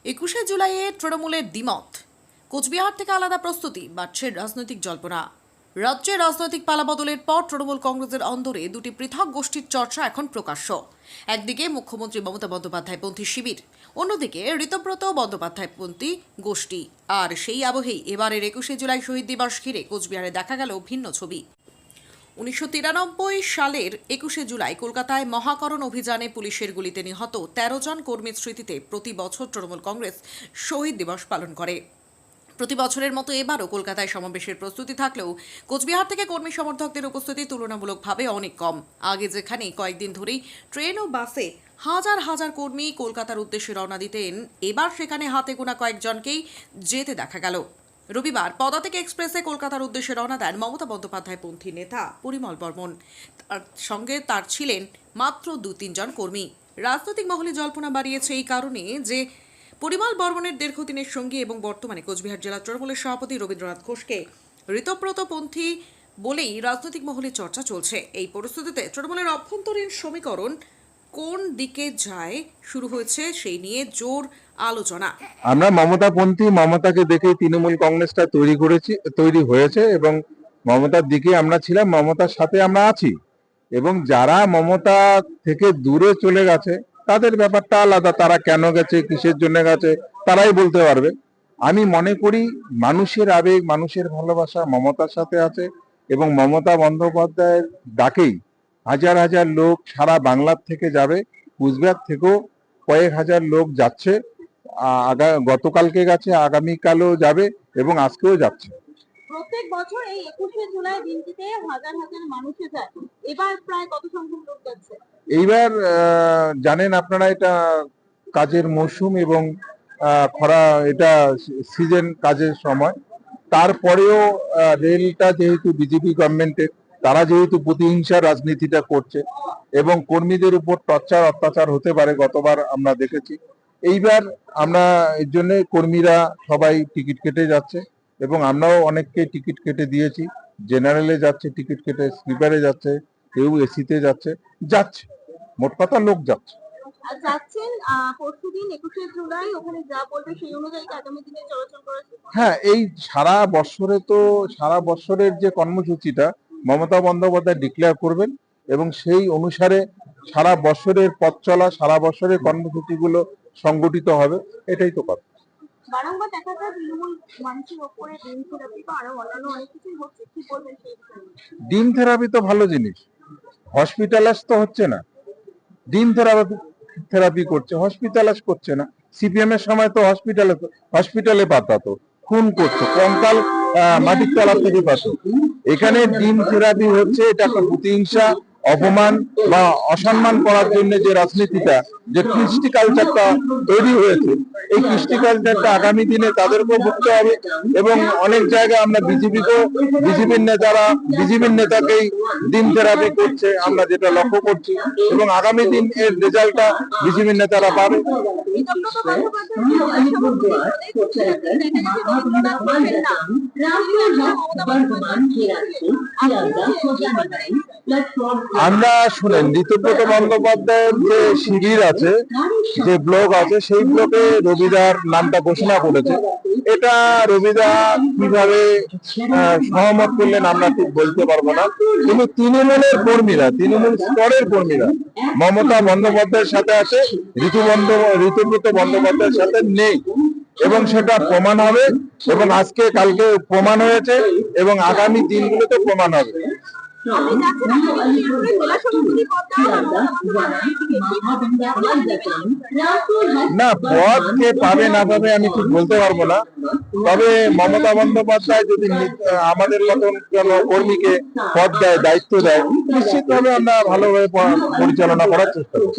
একুশে জুলাইয়ে তৃণমূলের দ্বিমত, কোচবিহার থেকে আলাদা প্রস্তুতি, বাড়ছে রাজনৈতিক জল্পনা। রাজ্যে রাজনৈতিক পালাবদলের পর তৃণমূল কংগ্রেসের অন্দরে দুটি পৃথক গোষ্ঠীর চর্চা এখন প্রকাশ্য। একদিকে মুখ্যমন্ত্রী মমতা বন্দ্যোপাধ্যায়পন্থী শিবির, অন্যদিকে ঋতব্রত বন্দ্যোপাধ্যায়পন্থী গোষ্ঠী। আর সেই আবহেই এবারের 21শে জুলাই শহীদ দিবস ঘিরে কোচবিহারে দেখা গেল ভিন্ন ছবি। 1993 সালের 21শে জুলাই কলকাতায় মহাকরণ অভিযানে পুলিশের গুলিতে নিহত 13 জন কর্মীর স্মৃতিতে প্রতি বছর তৃণমূল কংগ্রেস শহীদ দিবস পালন করে। প্রতি বছরের মতো এবারও কলকাতায় সমাবেশের প্রস্তুতি থাকলেও কোচবিহার থেকে কর্মী সমর্থকদের উপস্থিতি তুলনামূলকভাবে অনেক কম। আগে যেখানে কয়েকদিন ধরেই ট্রেন ও বাসে হাজার হাজার কর্মী কলকাতার উদ্দেশ্যে রওনা দিতেন, এবার সেখানে হাতে গোনা কয়েকজনকেই যেতে দেখা গেল। রবিবার পদাতিক এক্সপ্রেসে কলকাতার উদ্দেশ্যে রওনা দেন মমতা বন্দ্যোপাধ্যায়পন্থী নেতা পরিমল বর্মন। তার সঙ্গে তার ছিলেন মাত্র 2-3 জন কর্মী। রাজনৈতিক মহলে জল্পনা বাড়িয়েছে এই কারণে যে পরিমল বর্মনের দীর্ঘদিনের সঙ্গী এবং বর্তমানে কোচবিহার জেলা তৃণমূলের সভাপতি রবীন্দ্রনাথ ঘোষকে ঋতব্রতপন্থী বলেই রাজনৈতিক মহলে চর্চা চলছে। এই পরিস্থিতিতে তৃণমূলের অভ্যন্তরীণ সমীকরণ কোন দিকে যায় শুরু হয়েছে সেই নিয়ে জোর আলোচনা। আমরা মমতাপন্থী, মমতাকে দেখেই তৃণমূল কংগ্রেসটা তৈরি হয়েছে এবং মমতার দিকে আমরা ছিলাম, মমতার সাথে আমরা আছি। এবং যারা মমতা থেকে দূরে চলে গেছে তাদের ব্যাপারটা আলাদা, তারা কেন গেছে, কিসের জন্য গেছে তারাই বলতে পারবে। আমি মনে করি মানুষের আবেগ, মানুষের ভালোবাসা মমতার সাথে আছে এবং মমতা বন্দ্যোপাধ্যায়ের ডাকেই হাজার হাজার লোক সারা বাংলার থেকে যাবে। কুচবিহার থেকেও কয়েক হাজার লোক যাচ্ছে, গতকালকে গেছে, আগামীকালও যাবে এবং আজকেও যাচ্ছে। প্রত্যেক বছর এই 21শে জুলাই দিনটিতে হাজার হাজার মানুষে যায়, এবার প্রায় কত সংখ্যক লোক যাচ্ছে? এইবার জানেন আপনারা, এটা কাজের মৌসুম এবং খরা, এটা সিজন, কাজের সময়। তারপরেও রেলটা যেহেতু বিজেপি গভর্নমেন্টের, তারা যেহেতু প্রতিহিংসা রাজনীতিটা করছে এবং কর্মীদের উপর টর্চার অত্যাচার হতে পারে, গতবার আমরা দেখেছি। এইবার আমরা এর জন্য কর্মীরা সবাই টিকিট কেটে যাচ্ছে এবং আমরাও অনেককে টিকিট কেটে দিয়েছি। জেনারেলে যাচ্ছে টিকিট কেটে, স্লিপারে যাচ্ছে, কেউ এসিতে যাচ্ছে, মোট কথা লোক যাচ্ছে। আর যাচ্ছেন পরশুদিন 21শে জুলাই, ওখানে যা বলবে সেই অনুযায়ী আগামী দিনে চলাচল করেছে। হ্যাঁ, এই সারা বছরের যে কর্মসূচিটা মমতা বন্দ্যোপাধ্যায় ডিক্লেয়ার করবেন এবং সেই অনুসারে সারা বছরের পথ চলা, সারা বছরের কর্মসূচিগুলো সংগঠিত হবে, এটাই তো কথা। বারংবার দেখা যায় তৃণমূল মানুষের ওপরে ডিম থেরাপি বা আরো অন্যান্য অনেক কিছুই হচ্ছে, কি বলবেন সেই বিষয়ে? ডিম থেরাপি তো ভালো জিনিস, হসপিটালাইজ তো হচ্ছে না। ডিম থেরাপি করছে, হসপিটালাইজ করছে না। সিপিএম এর সময় তো হসপিটালে পাঠাতো, খুন করতো, কঙ্কাল মাটির তলা থেকে পাতো। এখানে ডিম থেরাপি হচ্ছে, এটা একটা প্রতিহিংসা, অপমান বা অসম্মান করার জন্য যে রাজনীতিটা, যে কৃষ্টি কালচারটা তৈরি হয়েছে, এই কৃষ্টি কালচারটা আগামী দিনে তাদেরকেও ভুগতে হবে। এবং অনেক জায়গায় আমরা বিজেপির নেতাকেই ডিম থেরাপি করছে, আমরা যেটা লক্ষ্য করছি, এবং আগামী দিন এর রেজাল্টটা বিজেপির নেতারা পাবে। আমরা শুনেন, ঋতব্রত বন্দ্যোপাধ্যায়ের যে শিবির আছে, যে ব্লক আছে, সেই ব্লকে রবিদার নামটা ঘোষণা করেছে। এটা রবিদা কিভাবে সহমত করলেন আমরা ঠিক বলতে পারবো না, কিন্তু তৃণমূল স্তরের কর্মীরা মমতা বন্দ্যোপাধ্যায়ের সাথে আছে, ঋতব্রত বন্দ্যোপাধ্যায়ের সাথে নেই, এবং সেটা প্রমাণ হবে। এবং আজকে কালকে প্রমাণ হয়েছে এবং আগামী দিনগুলোতে প্রমাণ হবে। না, পদ কে পাবে না পাবে আমি ঠিক বলতে পারবো না, তবে মমতা বন্দ্যোপাধ্যায় যদি আমাদের মতন কোন কর্মীকে পদ দেয়, দায়িত্ব দেয়, নিশ্চিতভাবে আমরা ভালোভাবে পরিচালনা করার চেষ্টা করব।